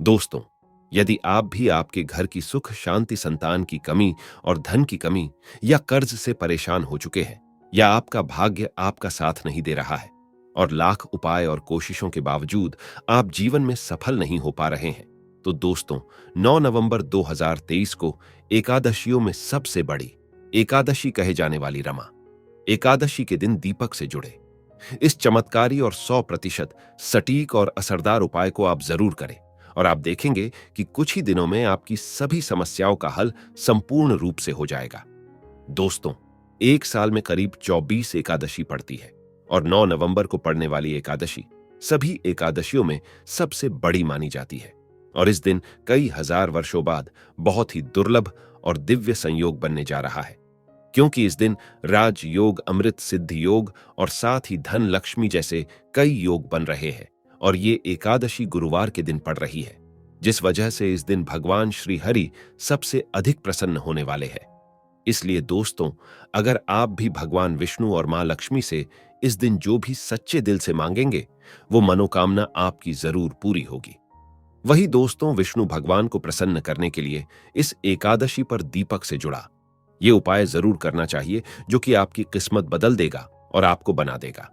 दोस्तों, यदि आप भी आपके घर की सुख शांति, संतान की कमी और धन की कमी या कर्ज से परेशान हो चुके हैं, या आपका भाग्य आपका साथ नहीं दे रहा है और लाख उपाय और कोशिशों के बावजूद आप जीवन में सफल नहीं हो पा रहे हैं, तो दोस्तों, 9 नवंबर 2023 को एकादशियों में सबसे बड़ी एकादशी कहे जाने वाली रमा एकादशी के दिन दीपक से जुड़े इस चमत्कारी और 100% सटीक और असरदार उपाय को आप जरूर करें, और आप देखेंगे कि कुछ ही दिनों में आपकी सभी समस्याओं का हल संपूर्ण रूप से हो जाएगा। दोस्तों, एक साल में करीब 24 एकादशी पड़ती है और 9 नवंबर को पड़ने वाली एकादशी सभी एकादशियों में सबसे बड़ी मानी जाती है, और इस दिन कई हजार वर्षों बाद बहुत ही दुर्लभ और दिव्य संयोग बनने जा रहा है, क्योंकि इस दिन राज योग, अमृत सिद्धि योग और साथ ही धन लक्ष्मी जैसे कई योग बन रहे हैं, और ये एकादशी गुरुवार के दिन पड़ रही है, जिस वजह से इस दिन भगवान श्री हरि सबसे अधिक प्रसन्न होने वाले हैं। इसलिए दोस्तों, अगर आप भी भगवान विष्णु और मां लक्ष्मी से इस दिन जो भी सच्चे दिल से मांगेंगे, वो मनोकामना आपकी जरूर पूरी होगी। वही दोस्तों, विष्णु भगवान को प्रसन्न करने के लिए इस एकादशी पर दीपक से जुड़ा ये उपाय जरूर करना चाहिए, जो कि आपकी किस्मत बदल देगा और आपको बना देगा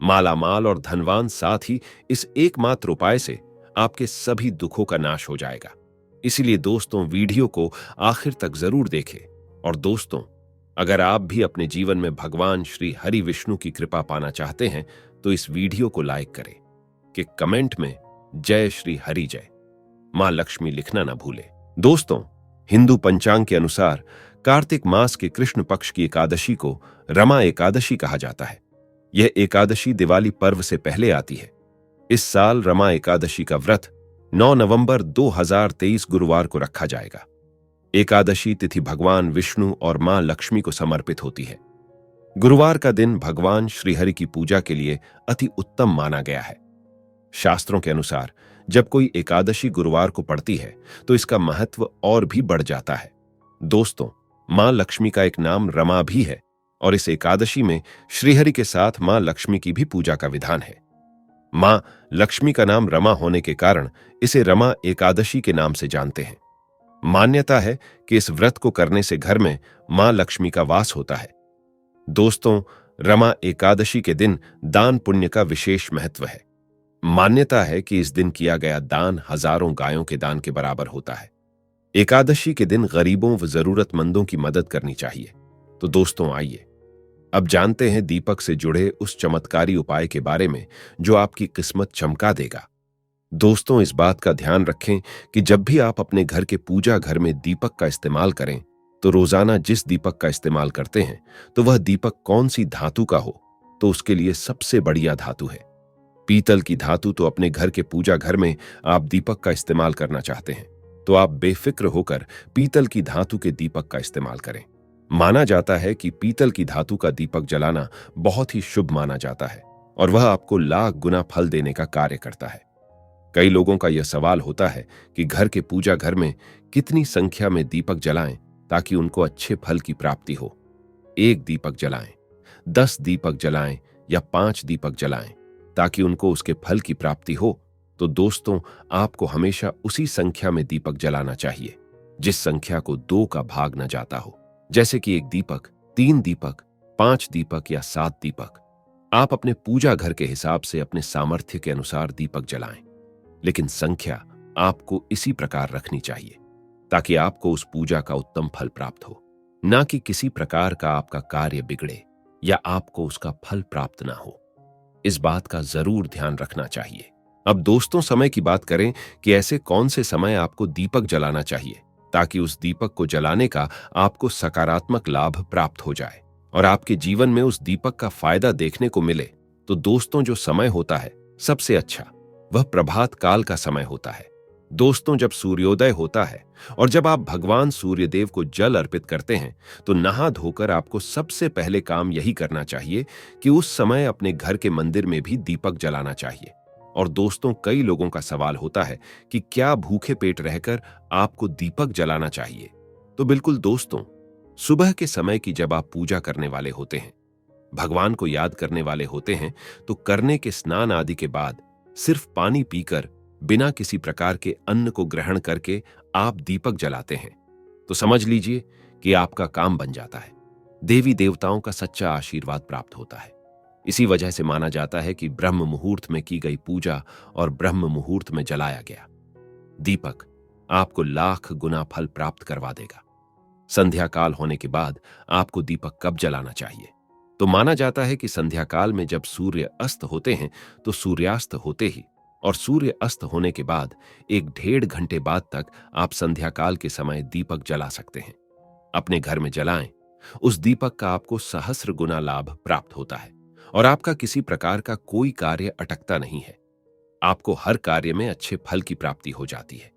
मालामाल और धनवान। साथ ही इस एकमात्र उपाय से आपके सभी दुखों का नाश हो जाएगा। इसीलिए दोस्तों, वीडियो को आखिर तक जरूर देखें। और दोस्तों, अगर आप भी अपने जीवन में भगवान श्री हरि विष्णु की कृपा पाना चाहते हैं, तो इस वीडियो को लाइक करें कि कमेंट में जय श्री हरि जय मां लक्ष्मी लिखना ना भूले। दोस्तों, हिंदू पंचांग के अनुसार कार्तिक मास के कृष्ण पक्ष की एकादशी को रमा एकादशी कहा जाता है। यह एकादशी दिवाली पर्व से पहले आती है। इस साल रमा एकादशी का व्रत 9 नवंबर 2023 गुरुवार को रखा जाएगा। एकादशी तिथि भगवान विष्णु और मां लक्ष्मी को समर्पित होती है। गुरुवार का दिन भगवान श्रीहरि की पूजा के लिए अति उत्तम माना गया है। शास्त्रों के अनुसार जब कोई एकादशी गुरुवार को पड़ती है, तो इसका महत्व और भी बढ़ जाता है। दोस्तों, मां लक्ष्मी का एक नाम रमा भी है, और इस एकादशी में श्रीहरि के साथ मां लक्ष्मी की भी पूजा का विधान है। मां लक्ष्मी का नाम रमा होने के कारण इसे रमा एकादशी के नाम से जानते हैं। मान्यता है कि इस व्रत को करने से घर में मां लक्ष्मी का वास होता है। दोस्तों, रमा एकादशी के दिन दान पुण्य का विशेष महत्व है। मान्यता है कि इस दिन किया गया दान हजारों गायों के दान के बराबर होता है। एकादशी के दिन गरीबों व जरूरतमंदों की मदद करनी चाहिए। तो दोस्तों, आइए अब जानते हैं दीपक से जुड़े उस चमत्कारी उपाय के बारे में जो आपकी किस्मत चमका देगा। दोस्तों, इस बात का ध्यान रखें कि जब भी आप अपने घर के पूजा घर में दीपक का इस्तेमाल करें, तो रोजाना जिस दीपक का इस्तेमाल करते हैं, तो वह दीपक कौन सी धातु का हो, तो उसके लिए सबसे बढ़िया धातु है पीतल की धातु। तो अपने घर के पूजा घर में आप दीपक का इस्तेमाल करना चाहते हैं, तो आप बेफिक्र होकर पीतल की धातु के दीपक का इस्तेमाल करें। माना जाता है कि पीतल की धातु का दीपक जलाना बहुत ही शुभ माना जाता है, और वह आपको लाख गुना फल देने का कार्य करता है। कई लोगों का यह सवाल होता है कि घर के पूजा घर में कितनी संख्या में दीपक जलाएं ताकि उनको अच्छे फल की प्राप्ति हो। 1 दीपक जलाएं, 10 दीपक जलाएं या 5 दीपक जलाएं ताकि उनको उसके फल की प्राप्ति हो। तो दोस्तों, आपको हमेशा उसी संख्या में दीपक जलाना चाहिए जिस संख्या को 2 का भाग न जाता हो, जैसे कि 1 दीपक, 3 दीपक, 5 दीपक या 7 दीपक। आप अपने पूजा घर के हिसाब से अपने सामर्थ्य के अनुसार दीपक जलाएं, लेकिन संख्या आपको इसी प्रकार रखनी चाहिए ताकि आपको उस पूजा का उत्तम फल प्राप्त हो, ना कि किसी प्रकार का आपका कार्य बिगड़े या आपको उसका फल प्राप्त ना हो। इस बात का जरूर ध्यान रखना चाहिए। अब दोस्तों, समय की बात करें कि ऐसे कौन से समय आपको दीपक जलाना चाहिए ताकि उस दीपक को जलाने का आपको सकारात्मक लाभ प्राप्त हो जाए और आपके जीवन में उस दीपक का फायदा देखने को मिले। तो दोस्तों, जो समय होता है सबसे अच्छा, वह प्रभात काल का समय होता है। दोस्तों, जब सूर्योदय होता है और जब आप भगवान सूर्यदेव को जल अर्पित करते हैं, तो नहा धोकर आपको सबसे पहले काम यही करना चाहिए कि उस समय अपने घर के मंदिर में भी दीपक जलाना चाहिए। और दोस्तों, कई लोगों का सवाल होता है कि क्या भूखे पेट रहकर आपको दीपक जलाना चाहिए? तो बिल्कुल दोस्तों, सुबह के समय की जब आप पूजा करने वाले होते हैं, भगवान को याद करने वाले होते हैं, तो करने के स्नान आदि के बाद सिर्फ पानी पीकर बिना किसी प्रकार के अन्न को ग्रहण करके आप दीपक जलाते हैं, तो समझ लीजिए कि आपका काम बन जाता है। देवी देवताओं का सच्चा आशीर्वाद प्राप्त होता है। इसी वजह से माना जाता है कि ब्रह्म मुहूर्त में की गई पूजा और ब्रह्म मुहूर्त में जलाया गया दीपक आपको लाख गुना फल प्राप्त करवा देगा। संध्या काल होने के बाद आपको दीपक कब जलाना चाहिए? तो माना जाता है कि संध्या काल में जब सूर्य अस्त होते हैं तो सूर्यास्त होते ही और सूर्य अस्त होने के बाद 1-1.5 घंटे बाद तक आप संध्या काल के समय दीपक जला सकते हैं। अपने घर में जलाएं। उस दीपक का आपको सहस्र गुना लाभ प्राप्त होता है और आपका किसी प्रकार का कोई कार्य अटकता नहीं है। आपको हर कार्य में अच्छे फल की प्राप्ति हो जाती है।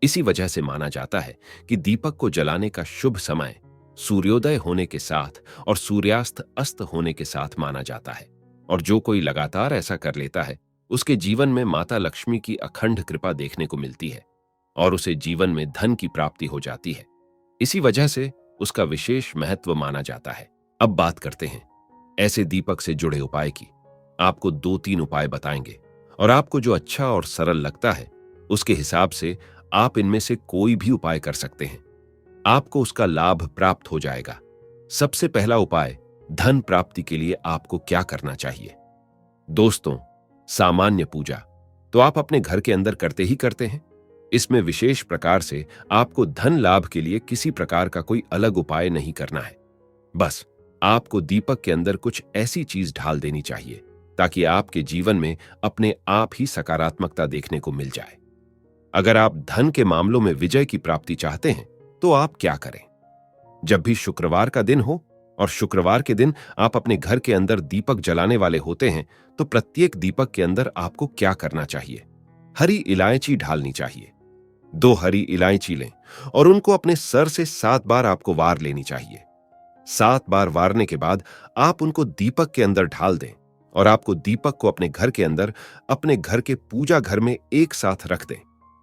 इसी वजह से माना जाता है कि दीपक को जलाने का शुभ समय सूर्योदय होने के साथ और सूर्यास्त अस्त होने के साथ माना जाता है। और जो कोई लगातार ऐसा कर लेता है उसके जीवन में माता लक्ष्मी की अखंड कृपा देखने को मिलती है और उसे जीवन में धन की प्राप्ति हो जाती है। इसी वजह से उसका विशेष महत्व माना जाता है। अब बात करते हैं ऐसे दीपक से जुड़े उपाय की। आपको 2-3 उपाय बताएंगे और आपको जो अच्छा और सरल लगता है उसके हिसाब से आप इनमें से कोई भी उपाय कर सकते हैं। आपको उसका लाभ प्राप्त हो जाएगा। सबसे पहला उपाय, धन प्राप्ति के लिए आपको क्या करना चाहिए? दोस्तों, सामान्य पूजा तो आप अपने घर के अंदर करते ही करते हैं। इसमें विशेष प्रकार से आपको धन लाभ के लिए किसी प्रकार का कोई अलग उपाय नहीं करना है। बस आपको दीपक के अंदर कुछ ऐसी चीज ढाल देनी चाहिए ताकि आपके जीवन में अपने आप ही सकारात्मकता देखने को मिल जाए। अगर आप धन के मामलों में विजय की प्राप्ति चाहते हैं तो आप क्या करें? जब भी शुक्रवार का दिन हो और शुक्रवार के दिन आप अपने घर के अंदर दीपक जलाने वाले होते हैं तो प्रत्येक दीपक के अंदर आपको क्या करना चाहिए? हरी इलायची ढालनी चाहिए। 2 हरी इलायची लें और उनको अपने सर से 7 बार आपको वार लेनी चाहिए। 7 बार वारने के बाद आप उनको दीपक के अंदर ढाल दें और आपको दीपक को अपने घर के अंदर, अपने घर के पूजा घर में एक साथ रख दें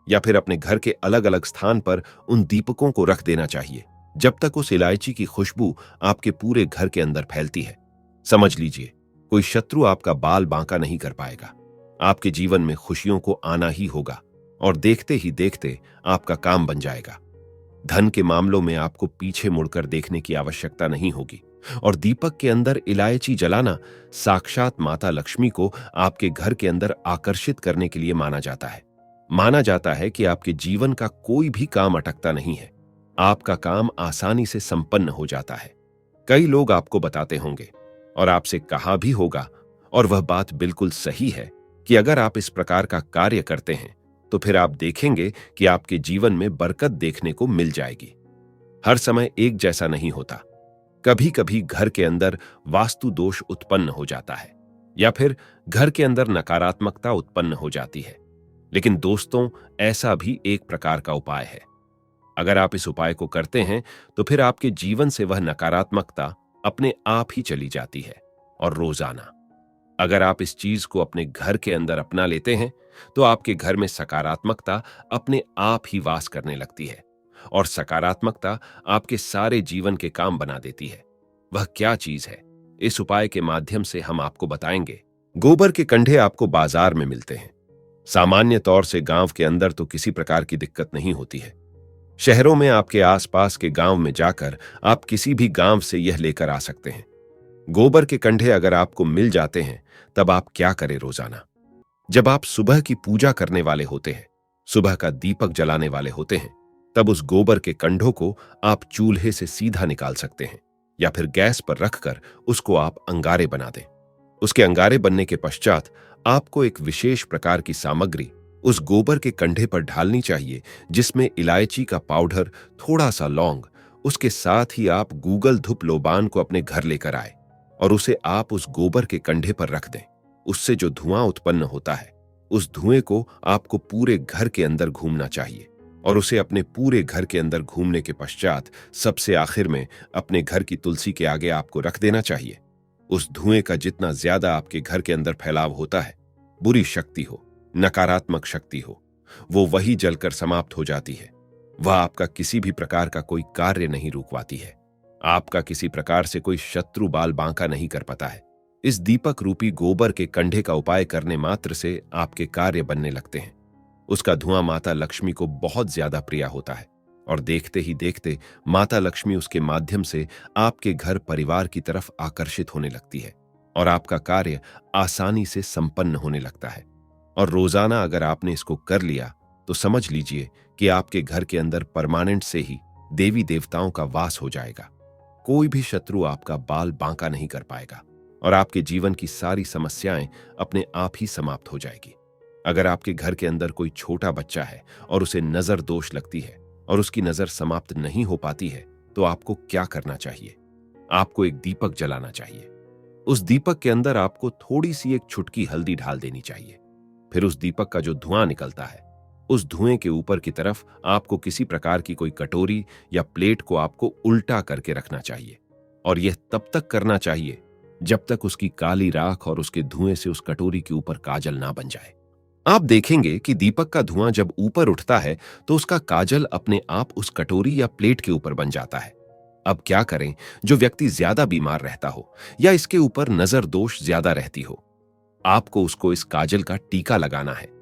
या फिर अपने घर के अलग अलग स्थान पर उन दीपकों को रख देना चाहिए जब तक उस इलायची की खुशबू आपके पूरे घर के अंदर फैलती है। समझ लीजिए, कोई शत्रु आपका बाल बांका नहीं कर पाएगा। आपके जीवन में खुशियों को आना ही होगा और देखते ही देखते आपका काम बन जाएगा। धन के मामलों में आपको पीछे मुड़कर देखने की आवश्यकता नहीं होगी और दीपक के अंदर इलायची जलाना साक्षात माता लक्ष्मी को आपके घर के अंदर आकर्षित करने के लिए माना जाता है। माना जाता है कि आपके जीवन का कोई भी काम अटकता नहीं है। आपका काम आसानी से संपन्न हो जाता है। कई लोग आपको बताते होंगे और आपसे कहा भी होगा, और वह बात बिल्कुल सही है, कि अगर आप इस प्रकार का कार्य करते हैं तो फिर आप देखेंगे कि आपके जीवन में बरकत देखने को मिल जाएगी। हर समय एक जैसा नहीं होता। कभी कभी घर के अंदर वास्तु दोष उत्पन्न हो जाता है या फिर घर के अंदर नकारात्मकता उत्पन्न हो जाती है। लेकिन दोस्तों, ऐसा भी एक प्रकार का उपाय है। अगर आप इस उपाय को करते हैं तो फिर आपके जीवन से वह नकारात्मकता अपने आप ही चली जाती है। और रोजाना अगर आप इस चीज को अपने घर के अंदर अपना लेते हैं तो आपके घर में सकारात्मकता अपने आप ही वास करने लगती है और सकारात्मकता आपके सारे जीवन के काम बना देती है। वह क्या चीज है, इस उपाय के माध्यम से हम आपको बताएंगे। गोबर के कंडे आपको बाजार में मिलते हैं। सामान्य तौर से गांव के अंदर तो किसी प्रकार की दिक्कत नहीं होती है। शहरों में आपके आसपास के गांव में जाकर आप किसी भी गांव से यह लेकर आ सकते हैं। गोबर के कंडे अगर आपको मिल जाते हैं तब आप क्या करें? रोजाना जब आप सुबह की पूजा करने वाले होते हैं, सुबह का दीपक जलाने वाले होते हैं, तब उस गोबर के कंडों को आप चूल्हे से सीधा निकाल सकते हैं या फिर गैस पर रखकर उसको आप अंगारे बना दें। उसके अंगारे बनने के पश्चात आपको एक विशेष प्रकार की सामग्री उस गोबर के कंडे पर ढालनी चाहिए, जिसमें इलायची का पाउडर, थोड़ा सा लौंग, उसके साथ ही आप गूगल धूप लोबान को अपने घर लेकर आए और उसे आप उस गोबर के कंडे पर रख दें। उससे जो धुआं उत्पन्न होता है, उस धुएं को आपको पूरे घर के अंदर घूमना चाहिए और उसे अपने पूरे घर के अंदर घूमने के पश्चात सबसे आखिर में अपने घर की तुलसी के आगे आपको रख देना चाहिए। उस धुएं का जितना ज्यादा आपके घर के अंदर फैलाव होता है, बुरी शक्ति हो, नकारात्मक शक्ति हो, वो वही जलकर समाप्त हो जाती है। वह आपका किसी भी प्रकार का कोई कार्य नहीं रुकवाती है। आपका किसी प्रकार से कोई शत्रु बाल बांका नहीं कर पाता है। इस दीपक रूपी गोबर के कंडे का उपाय करने मात्र से आपके कार्य बनने लगते हैं। उसका धुआं माता लक्ष्मी को बहुत ज्यादा प्रिय होता है और देखते ही देखते माता लक्ष्मी उसके माध्यम से आपके घर परिवार की तरफ आकर्षित होने लगती है और आपका कार्य आसानी से संपन्न होने लगता है। और रोजाना अगर आपने इसको कर लिया तो समझ लीजिए कि आपके घर के अंदर परमानेंट से ही देवी देवताओं का वास हो जाएगा। कोई भी शत्रु आपका बाल बांका नहीं कर पाएगा और आपके जीवन की सारी समस्याएं अपने आप ही समाप्त हो जाएगी। अगर आपके घर के अंदर कोई छोटा बच्चा है और उसे नजर दोष लगती है और उसकी नजर समाप्त नहीं हो पाती है, तो आपको क्या करना चाहिए? आपको एक दीपक जलाना चाहिए। उस दीपक के अंदर आपको थोड़ी सी एक छुटकी हल्दी डाल देनी चाहिए। फिर उस दीपक का जो धुआं निकलता है, उस धुएं के ऊपर की तरफ आपको किसी प्रकार की कोई कटोरी या प्लेट को आपको उल्टा करके रखना चाहिए और यह तब तक करना चाहिए जब तक उसकी काली राख और उसके धुएं से उस कटोरी के ऊपर काजल ना बन जाए। आप देखेंगे कि दीपक का धुआं जब ऊपर उठता है तो उसका काजल अपने आप उस कटोरी या प्लेट के ऊपर बन जाता है। अब क्या करें? जो व्यक्ति ज्यादा बीमार रहता हो या इसके ऊपर नजर दोष ज्यादा रहती हो, आपको उसको इस काजल का टीका लगाना है।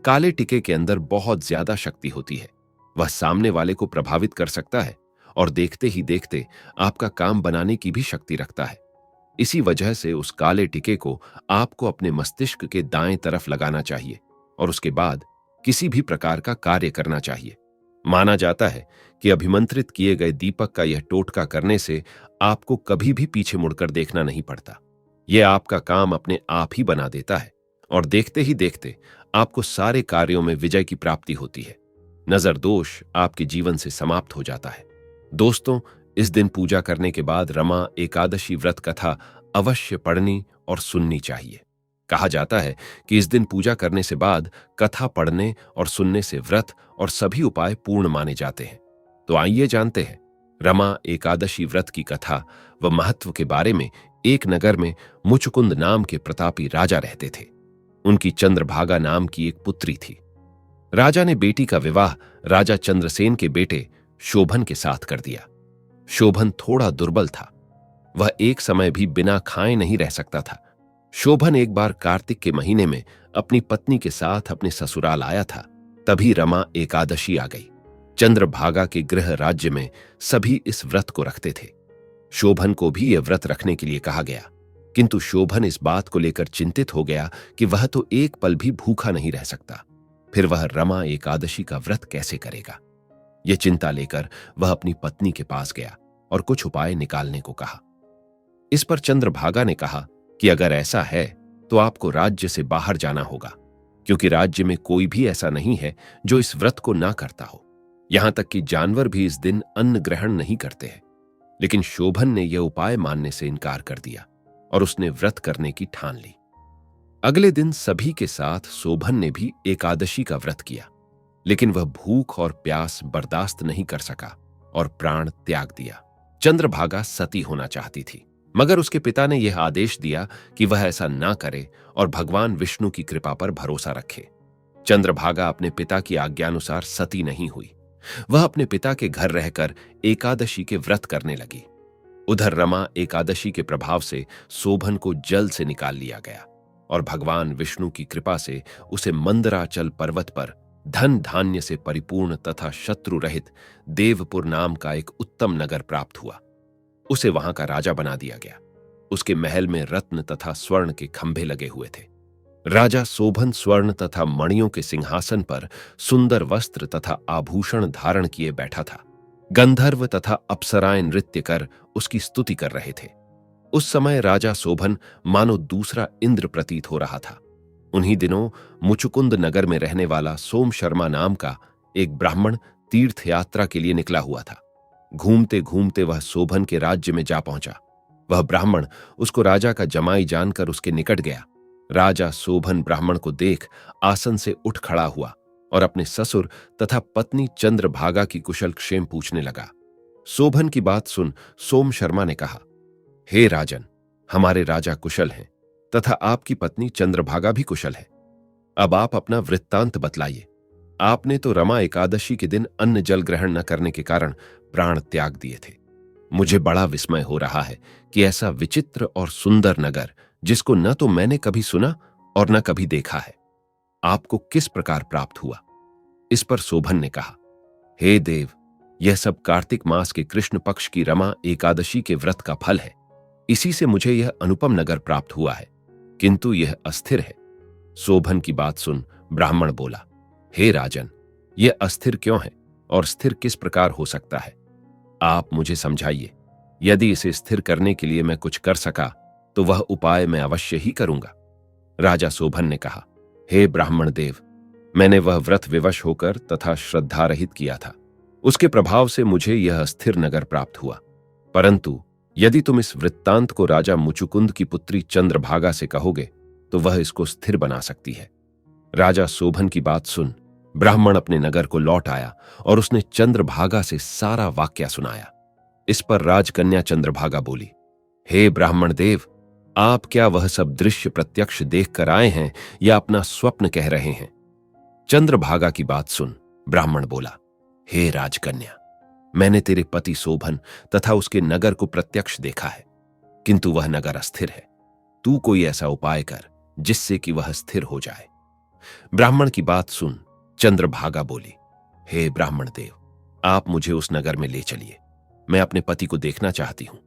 काले टीके के अंदर बहुत ज्यादा शक्ति होती है, वह सामने वाले को प्रभावित कर सकता है और देखते ही देखते आपका काम बनाने की भी शक्ति रखता है। इसी वजह से उस काले टीके को आपको अपने मस्तिष्क के दाएं तरफ लगाना चाहिए और उसके बाद किसी भी प्रकार का कार्य करना चाहिए। माना जाता है कि अभिमंत्रित किए गए दीपक का यह टोटका करने से आपको कभी भी पीछे मुड़कर देखना नहीं पड़ता। यह आपका काम अपने आप ही बना देता है और देखते ही देखते आपको सारे कार्यों में विजय की प्राप्ति होती है। नजर दोष आपके जीवन से समाप्त हो जाता है। दोस्तों, इस दिन पूजा करने के बाद रमा एकादशी व्रत कथा अवश्य पढ़नी और सुननी चाहिए। कहा जाता है कि इस दिन पूजा करने से बाद कथा पढ़ने और सुनने से व्रत और सभी उपाय पूर्ण माने जाते हैं। तो आइए जानते हैं रमा एकादशी व्रत की कथा व महत्व के बारे में। एक नगर में मुचुकुंद नाम के प्रतापी राजा रहते थे। उनकी चंद्रभागा नाम की एक पुत्री थी। राजा ने बेटी का विवाह राजा चंद्रसेन के बेटे शोभन के साथ कर दिया। शोभन थोड़ा दुर्बल था, वह एक समय भी बिना खाए नहीं रह सकता था। शोभन एक बार कार्तिक के महीने में अपनी पत्नी के साथ अपने ससुराल आया था। तभी रमा एकादशी आ गई। चंद्रभागा के गृह राज्य में सभी इस व्रत को रखते थे। शोभन को भी यह व्रत रखने के लिए कहा गया, किंतु शोभन इस बात को लेकर चिंतित हो गया कि वह तो एक पल भी भूखा नहीं रह सकता, फिर वह रमा एकादशी का व्रत कैसे करेगा। यह चिंता लेकर वह अपनी पत्नी के पास गया और कुछ उपाय निकालने को कहा। इस पर चंद्रभागा ने कहा कि अगर ऐसा है तो आपको राज्य से बाहर जाना होगा, क्योंकि राज्य में कोई भी ऐसा नहीं है जो इस व्रत को ना करता हो। यहां तक कि जानवर भी इस दिन अन्न ग्रहण नहीं करते हैं। लेकिन शोभन ने यह उपाय मानने से इनकार कर दिया और उसने व्रत करने की ठान ली। अगले दिन सभी के साथ शोभन ने भी एकादशी का व्रत किया, लेकिन वह भूख और प्यास बर्दाश्त नहीं कर सका और प्राण त्याग दिया। चंद्रभागा सती होना चाहती थी, मगर उसके पिता ने यह आदेश दिया कि वह ऐसा ना करे और भगवान विष्णु की कृपा पर भरोसा रखे। चंद्रभागा अपने पिता की आज्ञानुसार सती नहीं हुई। वह अपने पिता के घर रहकर एकादशी के व्रत करने लगी। उधर रमा एकादशी के प्रभाव से शोभन को जल से निकाल लिया गया और भगवान विष्णु की कृपा से उसे मंदराचल पर्वत पर धन धान्य से परिपूर्ण तथा शत्रु रहित देवपुर नाम का एक उत्तम नगर प्राप्त हुआ। उसे वहां का राजा बना दिया गया। उसके महल में रत्न तथा स्वर्ण के खंभे लगे हुए थे। राजा शोभन स्वर्ण तथा मणियों के सिंहासन पर सुंदर वस्त्र तथा आभूषण धारण किए बैठा था। गंधर्व तथा अप्सराएं नृत्य कर उसकी स्तुति कर रहे थे। उस समय राजा शोभन मानो दूसरा इंद्र प्रतीत हो रहा था। उन्हीं दिनों मुचुकुंद नगर में रहने वाला सोम शर्मा नाम का एक ब्राह्मण तीर्थ यात्रा के लिए निकला हुआ था। घूमते घूमते वह शोभन के राज्य में जा पहुंचा। वह ब्राह्मण उसको राजा का जमाई जानकर उसके निकट गया। राजा शोभन ब्राह्मण को देख आसन से उठ खड़ा हुआ और अपने ससुर तथा पत्नी चंद्रभागा की कुशल क्षेम पूछने लगा। शोभन की बात सुन सोम शर्मा ने कहा, हे राजन, हमारे राजा कुशल हैं तथा आपकी पत्नी चंद्रभागा भी कुशल है। अब आप अपना वृत्तांत बतलाइए। आपने तो रमा एकादशी के दिन अन्न जल ग्रहण न करने के कारण प्राण त्याग दिए थे। मुझे बड़ा विस्मय हो रहा है कि ऐसा विचित्र और सुंदर नगर, जिसको न तो मैंने कभी सुना और न कभी देखा है, आपको किस प्रकार प्राप्त हुआ। इस पर शोभन ने कहा, हे देव, यह सब कार्तिक मास के कृष्ण पक्ष की रमा एकादशी के व्रत का फल है। इसी से मुझे यह अनुपम नगर प्राप्त हुआ है, किंतु यह अस्थिर है। शोभन की बात सुन ब्राह्मण बोला, हे राजन, यह अस्थिर क्यों है और स्थिर किस प्रकार हो सकता है? आप मुझे समझाइए। यदि इसे स्थिर करने के लिए मैं कुछ कर सका तो वह उपाय मैं अवश्य ही करूंगा। राजा शोभन ने कहा, हे ब्राह्मण देव, मैंने वह व्रत विवश होकर तथा श्रद्धा रहित किया था। उसके प्रभाव से मुझे यह अस्थिर नगर प्राप्त हुआ। परंतु यदि तुम इस वृत्तांत को राजा मुचुकुंद की पुत्री चंद्रभागा से कहोगे तो वह इसको स्थिर बना सकती है। राजा शोभन की बात सुन ब्राह्मण अपने नगर को लौट आया और उसने चंद्रभागा से सारा वाक्या सुनाया। इस पर राजकन्या चंद्रभागा बोली, हे ब्राह्मण देव, आप क्या वह सब दृश्य प्रत्यक्ष देख कर आए हैं या अपना स्वप्न कह रहे हैं? चंद्रभागा की बात सुन ब्राह्मण बोला, हे राजकन्या, मैंने तेरे पति शोभन तथा उसके नगर को प्रत्यक्ष देखा है, किंतु वह नगर अस्थिर है। तू कोई ऐसा उपाय कर जिससे कि वह स्थिर हो जाए। ब्राह्मण की बात सुन चंद्रभागा बोली, हे ब्राह्मण देव, आप मुझे उस नगर में ले चलिए। मैं अपने पति को देखना चाहती हूं।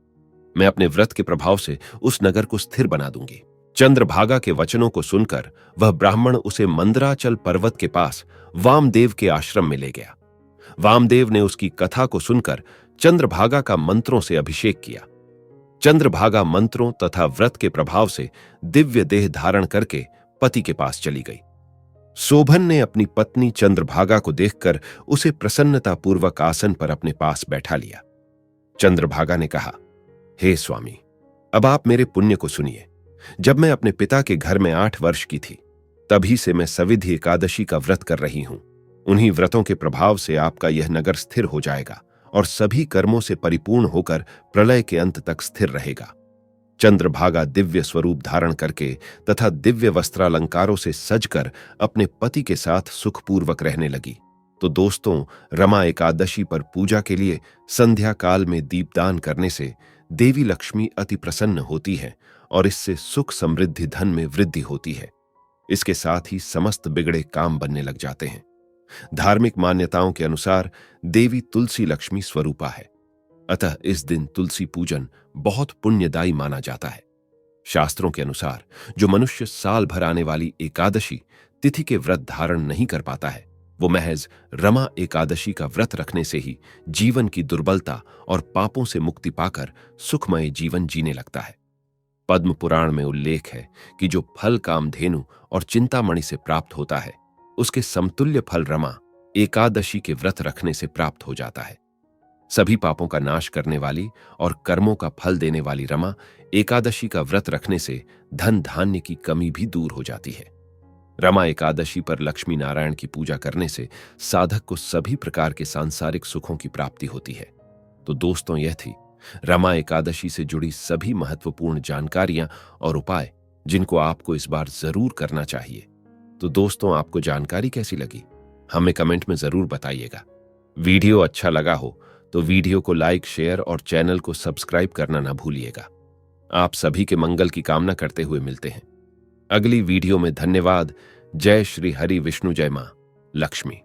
मैं अपने व्रत के प्रभाव से उस नगर को स्थिर बना दूंगी। चंद्रभागा के वचनों को सुनकर वह ब्राह्मण उसे मंदराचल पर्वत के पास वामदेव के आश्रम में ले गया। वामदेव ने उसकी कथा को सुनकर चंद्रभागा का मंत्रों से अभिषेक किया। चंद्रभागा मंत्रों तथा व्रत के प्रभाव से दिव्य देह धारण करके पति के पास चली गई। शोभन ने अपनी पत्नी चंद्रभागा को देखकर उसे प्रसन्नतापूर्वक आसन पर अपने पास बैठा लिया। चंद्रभागा ने कहा, हे स्वामी, अब आप मेरे पुण्य को सुनिए। जब मैं अपने पिता के घर में 8 वर्ष की थी, तभी से मैं सविधि एकादशी का व्रत कर रही हूं। उन्हीं व्रतों के प्रभाव से आपका यह नगर स्थिर हो जाएगा और सभी कर्मों से परिपूर्ण होकर प्रलय के अंत तक स्थिर रहेगा। चंद्रभागा दिव्य स्वरूप धारण करके तथा दिव्य वस्त्रालंकारों से सजकर अपने पति के साथ सुखपूर्वक रहने लगी। तो दोस्तों, रमा एकादशी पर पूजा के लिए संध्या काल में दीपदान करने से देवी लक्ष्मी अति प्रसन्न होती है और इससे सुख समृद्धि धन में वृद्धि होती है। इसके साथ ही समस्त बिगड़े काम बनने लग जाते हैं। धार्मिक मान्यताओं के अनुसार देवी तुलसी लक्ष्मी स्वरूपा है, अतः इस दिन तुलसी पूजन बहुत पुण्यदायी माना जाता है। शास्त्रों के अनुसार जो मनुष्य साल भर आने वाली एकादशी तिथि के व्रत धारण नहीं कर पाता है, वो महज रमा एकादशी का व्रत रखने से ही जीवन की दुर्बलता और पापों से मुक्ति पाकर सुखमय जीवन जीने लगता है। पद्म पुराण में उल्लेख है कि जो फल कामधेनु और चिंतामणि से प्राप्त होता है, उसके समतुल्य फल रमा एकादशी के व्रत रखने से प्राप्त हो जाता है। सभी पापों का नाश करने वाली और कर्मों का फल देने वाली रमा एकादशी का व्रत रखने से धन धान्य की कमी भी दूर हो जाती है। रमा एकादशी पर लक्ष्मी नारायण की पूजा करने से साधक को सभी प्रकार के सांसारिक सुखों की प्राप्ति होती है। तो दोस्तों, यह थी रमा एकादशी से जुड़ी सभी महत्वपूर्ण जानकारियां और उपाय जिनको आपको इस बार जरूर करना चाहिए। तो दोस्तों, आपको जानकारी कैसी लगी हमें कमेंट में जरूर बताइएगा। वीडियो अच्छा लगा हो तो वीडियो को लाइक, शेयर और चैनल को सब्सक्राइब करना ना भूलिएगा। आप सभी के मंगल की कामना करते हुए मिलते हैं अगली वीडियो में। धन्यवाद। जय श्री हरि विष्णु, जय मां लक्ष्मी।